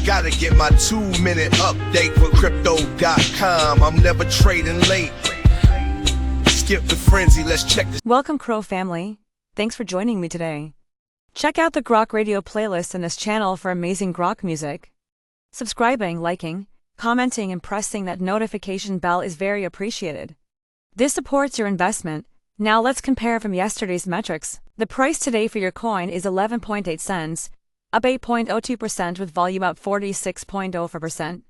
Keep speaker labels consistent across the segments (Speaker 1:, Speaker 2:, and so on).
Speaker 1: Gotta get my 2-minute update with crypto.com. I'm never trading late. Skip the frenzy, let's check this.
Speaker 2: Welcome, CRO family. Thanks for joining me today. Check out the Grok radio playlist in this channel for amazing Grok music. Subscribing, liking, commenting, and pressing that notification bell is very appreciated. This supports your investment. Now let's compare from yesterday's metrics. The price today for your coin is 11.8 cents, up 8.02% with volume up 46.04%.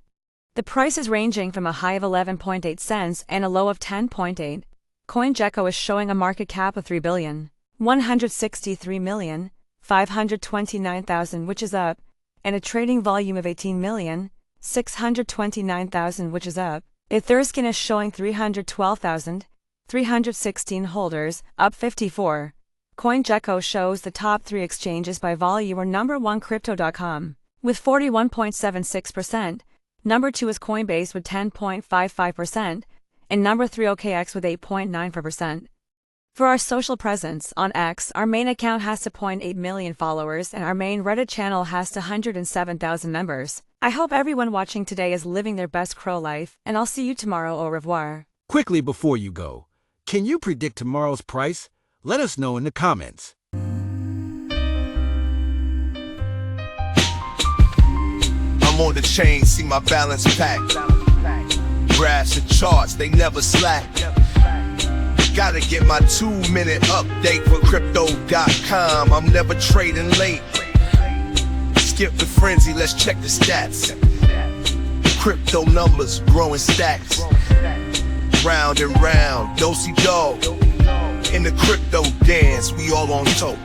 Speaker 2: The price is ranging from a high of 11.8 cents and a low of 10.8. CoinGecko is showing a market cap of 3,163,529,000, which is up, and a trading volume of 18,629,000, which is up. Etherscan is showing 312,316 holders, up 54. CoinGecko shows the top 3 exchanges by volume are number 1 Crypto.com, with 41.76%, number 2 is Coinbase with 10.55%, and number 3 OKX with 8.94%. For our social presence, on X, our main account has 2.8 million followers and our main Reddit channel has 107,000 members. I hope everyone watching today is living their best CRO life, and I'll see you tomorrow. Au revoir.
Speaker 3: Quickly before you go, can you predict tomorrow's price? Let us know in the comments.
Speaker 1: I'm on the chain, see my balance packed. Graphs and charts, they never slack. Gotta get my 2-minute update with crypto.com. I'm never trading late. Skip the frenzy, let's check the stats. Crypto numbers, growing stacks. Round and round, do-si-do. In the crypto dance, we all on top.